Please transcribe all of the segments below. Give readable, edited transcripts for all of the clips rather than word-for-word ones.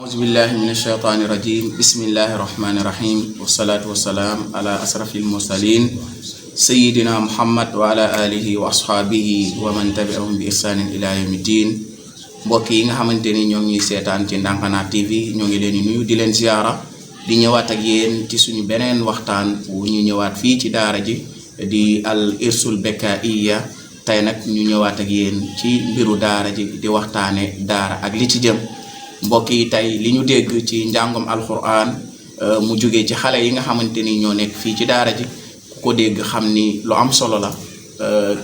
أعوذ بالله من الشيطان الرجيم بسم الله الرحمن الرحيم والصلاة والسلام على أشرف المرسلين سيدنا محمد وعلى آله وأصحابه ومن تبعهم بإحسان إلى يوم الدين mbokk yi nga xamanteni ñoo ngi sétane ci Ndankana TV ñoo ngi leen di nuyu di leen ziara di ñëwaat ak yeen ci suñu beneen waxtaan wu ñu ñëwaat fii ci daara ji di al irsul bekaiya tay nak ñu ñëwaat ak yeen ci mbiru daara ji di waxtaane daara ak li ci jëm mbokk yi tay li ñu dégg ci njàngum alquran mu jóge ci xale yi nga xamanteni ñoo nekk fii ci daara ji ko dégg xam ni lu am solo la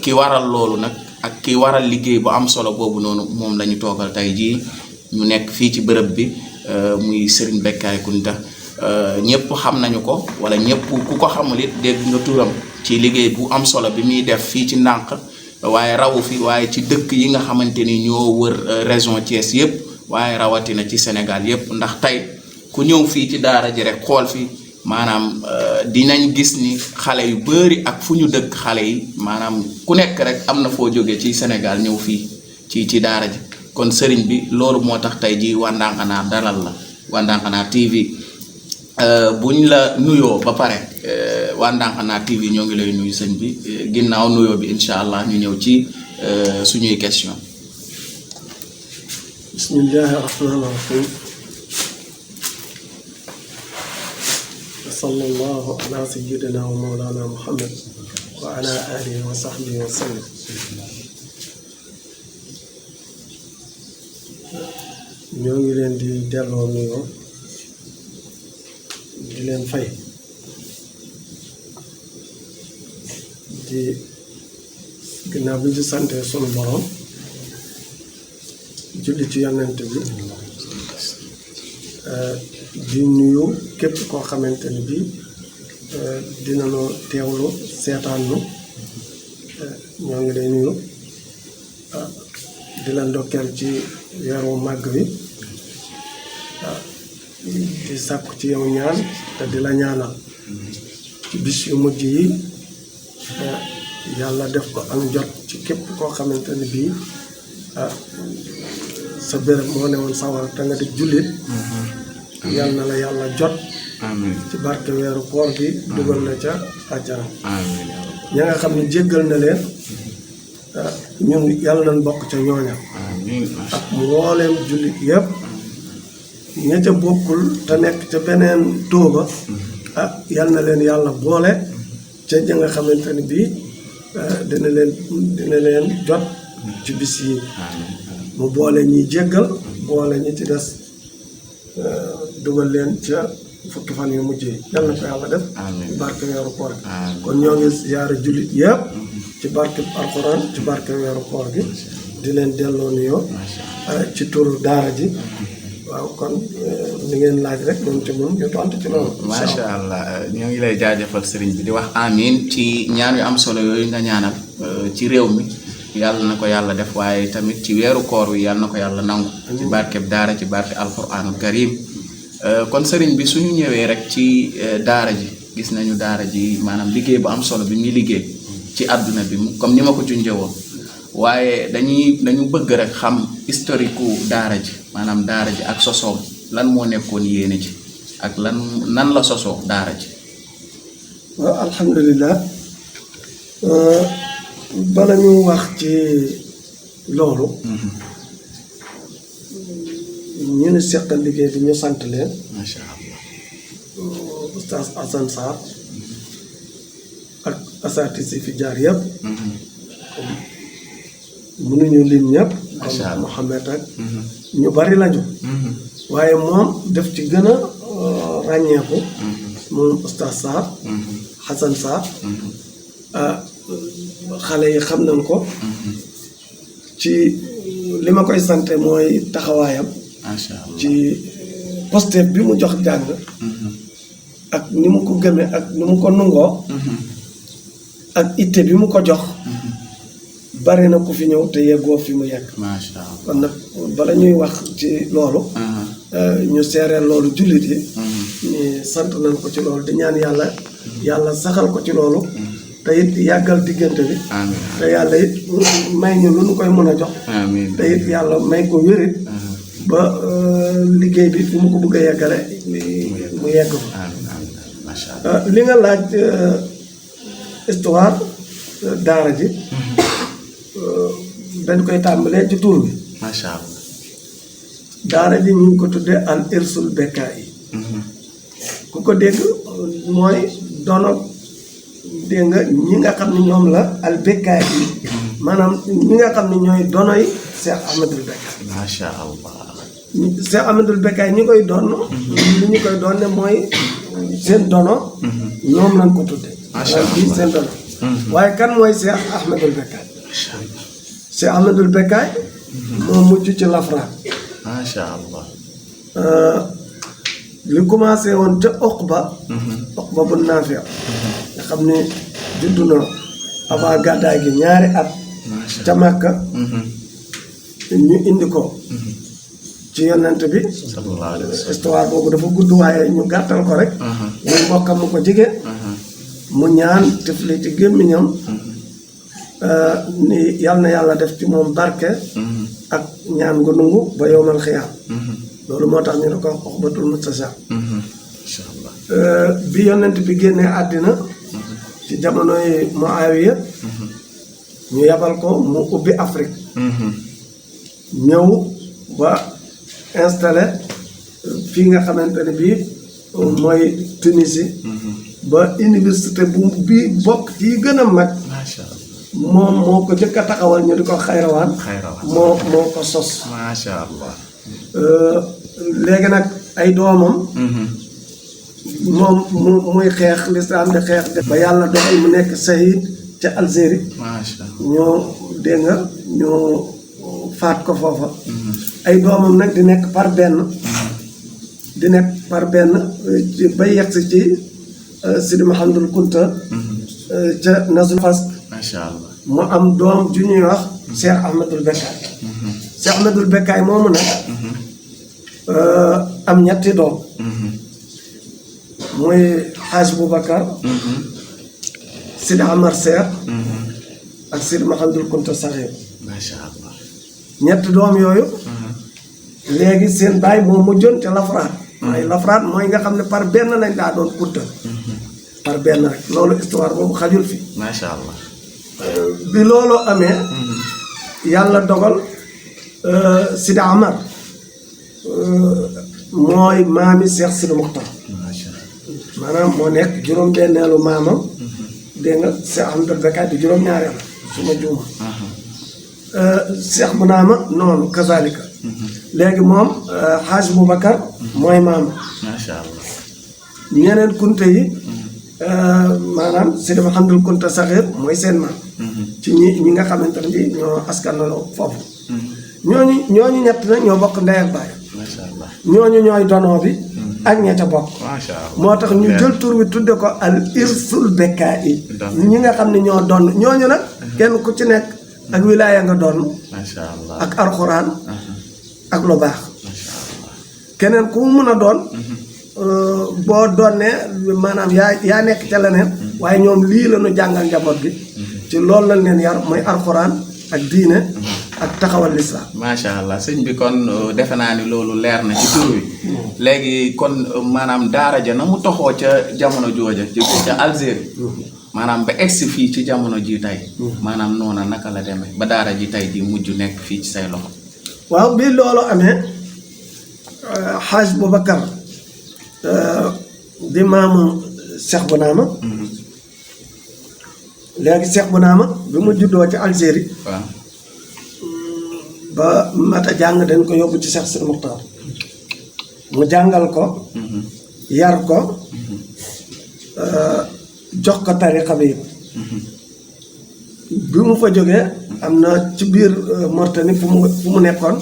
ki waral loolu nag ak ki waral liggéey bu am solo boobu noonu moom lañu toogal tey jii ñu nekk fii ci bërëb bi muy Serigne Bekkaay Kunta ñëpp xam nañu ko wala ñëpp ku ko xamul it dégg nga turam ci liggéey bu am solo bi muy def fii ci ndànk waaye rawu fi waaye ci dëkk yi nga xamante ni ñoo wër région Thiès yëpp waaye rawatina ci Sénégal yëpp ndax tey ku ñëw fii ci daara ji rek xool fi maanaam dinañ gis ni xale yu bari ak fu ñu dëkk xale yi maanaam ku nekk rek am na foo jógee ci Sénégal ñëw fii ci daara ji kon sëriñ bi loolu moo tax tey ji waa Ndankana dalal la waa Ndankana TV buñ la nuyoo ba pare waa Ndankana TV ñoo ngi lay nuyu sëñ bi ginnaaw nuyoo bi incha allah ñu ñëw ci suñuy question bismillahi rahmaani rahim sallallahu ala sayyidina wa mawlana muhammad wa ala alihi wa sahbihi wa sallam ñoo ngi leen di delloo nuyoo di leen fay di ginnaaw bi ñu sante sunu borom julli ci yonent bi di nuyu képp koo xamante ni bi dinañu teewlu seetaan nu ñoo ngi lay nuyu di la ndokkeel ci weeru màgg wi di sàkku ci yow ñaan te di la ñaanal ci bis yu mujj yi yàlla def ko am jot ci képp koo xamante ni bii sa béréb moo ne woon sawar te nga di jullit yàlla na la yàlla jot amiin ci barke weeru koor gi dugal na ca àjjana amiin ña nga xam ne jéggal na leen ñun yàlla nañ bokk ca ñooña amiin ak mbooleem jullit yépp ña ca bokkul te nekk ca beneen tóoba yàlla na leen yàlla boole ca ña nga xamante ni bii dina leen jot ci bis yi mu boole ñi jéggal boole ñi ci des dugal leen ca fukki fan yu mujj yi yàlla na ko yàlla def ci barke weeru koor gi kon ñoo ngi ziyaare jullit yëpp ci barke alxuraan ci barke weeru koor gi di leen delloo nuyoo ci turu daara ji waaw kon li ngeen laaj rek doon ci mun ñu tontu ci loolu macha allah ñoo ngi lay jaajëfal sëriñ bi di wax amin ci ñaan yu am solo yooyu nga ñaanal ci réew mi yàlla na ko yàlla def waaye tamit ci weeru koor wi yàlla na ko yàlla nangu ci barkeb daara ci barke alquranul karim kon sëriñ bi suñu ñëwee rek ci daara ji gis nañu daara ji maanaam liggéey bu am solo bi muy liggéey ci àdduna bi comme ni ma ko junjee woon waaye dañu bëgg rek xam historique daara ji maanaam daara ji ak sosoom lan moo nekkoon yéene ji ak nan la sosoo daara ji waaw alhamdulilah bala ñu wax ci loolu ñu ne seqal liggéey bi ñu sant leen macha allah oustaz Assane Sarr ak asatis yi fi jaar yëpp mënuñu lim ñëpp comme Mouhamed ak ñu bari lañu waaye moom def ci gën a ràññeeku moom oustaz Sarr Assane Sarr xale yi xam nañ ko ci li ma koy sante mooy taxawaayam ci poste bi mu jox jàng ak ni mu ko gëmee ak ni mu ko nungoo ak itte bi mu ko jox bari na ku fi ñëw te yeggoo fi mu yegg kon nag bala ñuy wax ci loolu ñu seereel loolu jullit yi ni sant nañ ko ci loolu di ñaan yàlla saxal ko ci loolu te it yàggal diggante bi te yàlla it may ñu lu ñu koy mën a jox te it yàlla may ko wérit ba liggéey bi fi mu ko bëgg a yeggale mu yegg ko. macha allah. li nga laaj histoire daara ji dañ koy tàmbalee ci tur bi. macha allah. daara ji ñu ngi ko tuddee al irsul bekkaay yi. ku ko dégg mooy dono dégg nga ñi nga xam ne ñoom la al bekkaay yi maanaam ñi nga xam ne ñooy donoy Cheikh Ahmadul Bekkaay. macha allah. Cheikh Ahmadul Bekkaay ñi koy donn li ñu koy donne mooy seen dono ñoom lañ ko tuddee. macha allah bii seen dono. waaye kan mooy Cheikh Ahmadul Bekkaay. Cheikh Ahmadul Bekkaay moo mujj ci lafraat. macha allah. li commencé woon ca Uqba bu Naafi nga xam ne juddu na avant gàddaay gi ñaari at ca Makka ñu indi ko ci yonent bi. sallallahu alayhi wa sallam. histoire boobu dafa gudd waaye ñu gàttal ko rek muy mbokkam mu ko jege mu ñaan tifli ci gémmiñam ni yal na yàlla def ci moom barke ak ñaan gu nungu ba yowmal xiyaam. loolu moo tax ñu ne ko Uqbatul Mustasar. macha allah. bi yonent bi génnee àddina ci jamonoy Muawiya ñu yabal ko mu ubbi Afrique ñëw ba installé fii nga xamante ne bii mooy Tunisie ba université bu bii bokk ci gën a mag macha allah. moom moo ko jëkk a taxawal ñu di ko xayrawaan moo ko sos. macha allah. léegi nag ay doomam moom muy xeex lislaam di xeex ba yàlla dogal mu nekk sayid ca Algérie. macha allah. ñoo dégg nga ñoo faat ko foofa. ay doomam nag di nekk par benn ba yegsi ci Sidi Mahamadul Kunta ca Nazul Fas. macha allah. mu am doom ju ñuy wax Cheikh Ahmadul Bekkaay. Cheikh Ahmadul Bekkaay moomu nag am ñetti doom muy Xaaj Boubacar Sidi Amar Seer ak Sidi Mahamadul Kunta Saxiir. macha allah. ñetti doom yooyu léegi seen baay moo mujjoon ca lafraat mooy lafraat mooy nga xam ne par benn lañ daa doon kunta par benn rek loolu histoire boobu xajul fi. macha allah. bi loolu amee yàlla dogal Sidi Amar mooy maami Cheikh Sidi Muxtar. macha allah. maanaam moo nekk juróom-benneelu maamam dégg nga Cheikh Ahmadul Bekkaay di juróom-ñaareel su ma juuma. Cheikh Bounama noonu kazalika. léegi moom Xaaj Boubacar mooy maama. macha allah. ñeneen kunte yi maanaam Sidi Mahamadul Kunta Saxiir mooy seen maam. ci ñi nga xamante ne bii ñoo askanaloo foofu. ñooñu ñett nag ñoo bokk ndey ak baay. macha allah. ñooñu ñooy donoo bi. ak ña ca bokk. macha allah. moo tax ñu jël tur bi tudde ko al irsul bekkaay yi. ñi nga xam ne ñoo doon ñooñu nag kenn ku ci nekk ak wilaaya nga doon. macha allah. ak alxuraan. ak lu baax. macha allah. keneen ku mu mën a doon. boo doonee maanaam yaa nekk ca leneen. waaye ñoom lii la ñu jàngal njaboot gi. ci loolu lañ leen yar mooy alxuraan ak diine. ak taxawal lislaam. macha allah sëñ bi kon defe naa ni loolu leer na ci tur wi. léegi kon maanaam daara ja na mu toxoo ca jamono jooja ca Algérie. maanaam ba egsi fii ci jamono ji tey. maanaam noona naka la demee ba daara ji tey ji mujj nekk fii ci say loxo. waaw bi loolu amee Xaaj Boubacar di maamu Cheikh Bounama. léegi Cheikh Bounama bi mu juddoo ci Algérie. waaw. ba mata jàng dañ ko yóbbu ci Cheikh Sidi Muxtar mu jàngal ko. yar ko. jox ko tariqa bi yëpp. bi mu fa jógee am na ci biir Mauritanie fu mu nekkoon.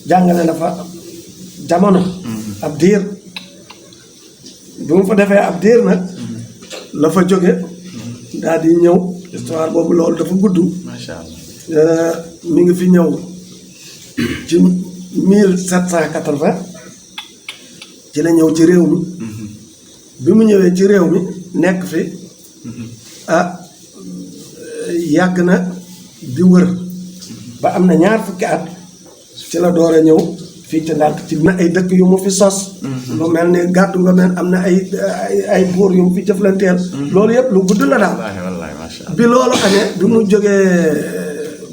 jàngale na fa jamono. ab diir bi mu fa defee ab diir nag la fa jóge daal di ñëw histoire boobu loolu dafa gudd. macha allah. mi ngi fi ñëw ci 1780 ci la ñëw ci réew mi. bi mu ñëwee ci réew mi nekk fi yàgg na di wër ba am na ñaar fukki at ci la door a ñëw fii ci Ndànk ci na ay dëkk yu mu fi sos lu mel ni gàddu nga mel am na ay buur yu mu fi jëflanteel loolu yëpp lu gudd la daal wallaay macha allah bi loolu amee bi mu jógee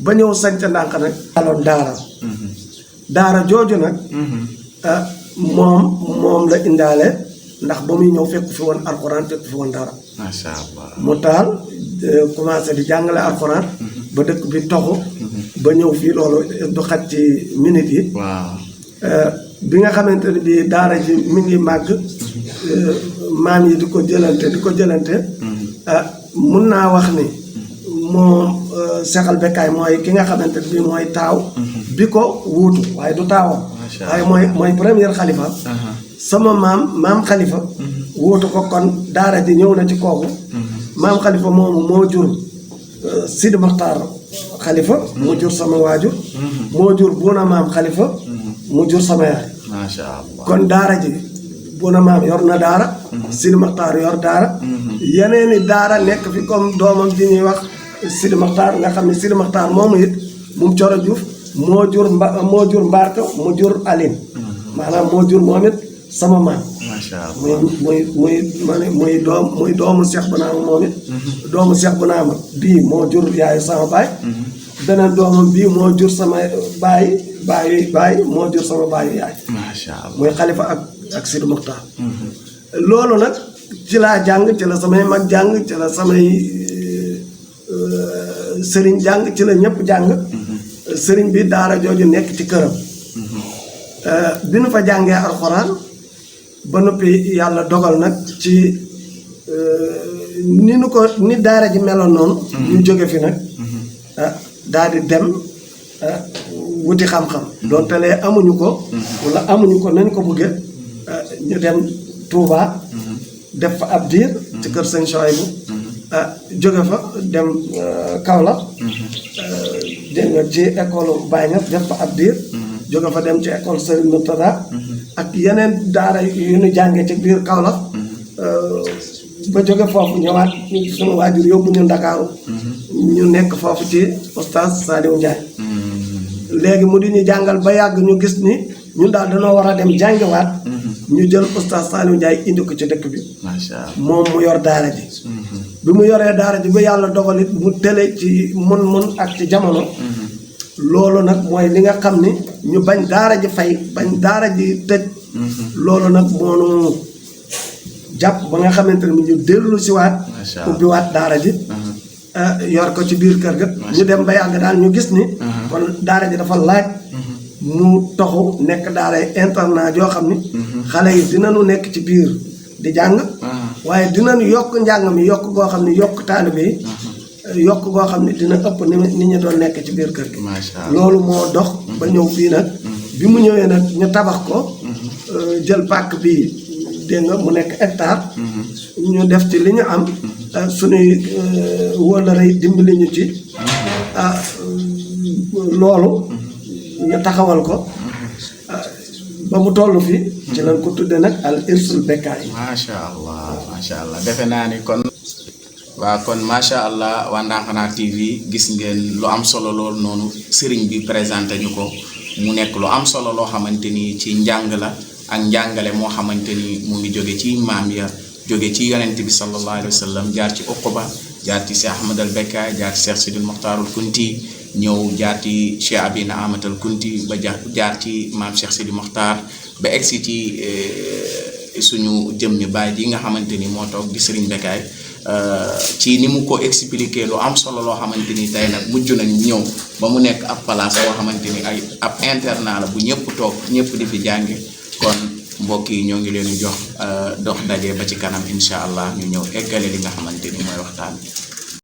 ba ñëw sanc Ndànk nag aloon daara jooju nag moom la indaale ndax ba muy ñëw fekk fi woon alxuraan fekk fi woon dara macha allah mu taal commencé di jàngale alxuraan ba dëkk bi toxu ba ñëw fii loolu du xaj ci minute yi waaw bi nga xamante ne bii daara ji mi ngi màgg maam yi di ko jëlante mun naa wax ni moom Cheikh Al Becaye mooy ki nga xamante ne bii mooy taaw bi ko wuutu waaye du taawam waaye mooy premier xalifa sama maam xalifa wuutu ko kon daara ji ñëw na ci kooku maam xalifa moomu moo jur Sidi Mokhtar xalifa moo jur sama waajur moo jur buuna maam xalifa mu jur sama yaay macha allah kon daara ji buuna maam yor na daara Sidi Mokhtar yor daara yeneeni daara nekk fi comme doomam ji ñuy wax Sidi Mokhtar nga xam ne Sidi Mokhtar moomu it moom Coro Diouf moo jur Mbarka mu jur Aline maanaam moo jur moom it sama maam macha allah muy doomu Cheikh Bounama moom it doomu Cheikh Bounama bii moo jur yaayu sama baay beneen doomam bii moo jur sama baay moo jur sama baayu yaay macha allah muy xalifa ak Sidi Mokhtar loolu nag ci laa jàng ci la samay mag jàng ci la samay sëriñ jàng ci la ñëpp jàng sëriñ bi daara jooju nekk ci këram bi nu fa jàngee alxuraan ba noppi yàlla dogal nag ci ni daara ji meloon noonu ñu jóge fi nag daal di dem wuti xam-xam doonte lee amuñu ko wala amuñu ko nañ ko bëggee ñu dem Touba def fa ab diir ci kër sëñ Souhaïbou jóge fa dem Kaolack dégg nga ci école Baye Niass def fa ab diir jóge fa dem ci école Serigne Murtada ak yeneen daara yu ñu jàngee ci biir Kaolack ba jóge foofu ñëwaat suñu waajur yóbbu ñu Ndakaaru ñu nekk foofu ci oustaz Saliou Ndiaye léegi mu di ñu jàngal ba yàgg ñu gis ni ñun daal dañoo war a dem jàngiwaat ñu jël oustaz Saliou Ndiaye indi ko ci dëkk bi moom mu yor daara ji bi mu yoree daara ji ba yàlla dogalit mu tële ci mun ak ci jamono loolu nag mooy li nga xam ni ñu bañ daara ji fay bañ daara ji tëj loolu nag moonu jàpp ba nga xamante ne ñu dellu si waat ubbiwaat daara ji yor ko ci biir kër ga ñu dem ba yàgg daal ñu gis ni kon daara ji dafa laaj mu toxu nekk daara internat yoo xam ni xale yi dinañu nekk ci biir di jàng waaye dinañu yokk njàng mi yokk goo xam ne yokk taalibe yi yokk goo xam ne dina ëpp ni ñu doon nekk ci biir kër gi loolu moo dox ba ñëw fii nag bi mu ñëwee nag ñu tabax ko jël pàkk bi dégg nga mu nekk hectare ñu def ci li ñu am suñuy wóllare yi dimbali ñu ci loolu ñu taxawal ko ba mu toll fii ci lañ ko tudde nag al irsul Becaye macha allah defe naa ni kon waaw kon macha allah waa Ndankana TV gis ngeen lu am solo loolu noonu sëriñ bi présenté ñu ko mu nekk lu am solo loo xamante ni ci njàng la ak njàngale moo xamante ni mu ngi jóge ci maam ya jóge ci yonent bi sallallahu alayhi wa sallam jaar ci Uquba jaar ci Cheikh Ahmad Al Becaye jaar ci Cheikh Sidil Mokhtarul Kunti ñëw jaar ci Cheikh Abina Amatal Kunti ba jaar ci maam Cheikh Sidi Mokhtar ba egsi ci suñu jëmmi baay ji nga xamante ni moo toog di Serigne Becaye ci ni mu ko expliqué lu am solo loo xamante ni tey nag mujj nañ ñëw ba mu nekk ab place boo xamante ni ab internat la bu ñëpp toog ñëpp di fi jànge kon mbokk yi ñoo ngi leen di jox dox daje ba ci kanam incha allah ñu ñëw eggale li nga xamante ni mooy waxtaan bi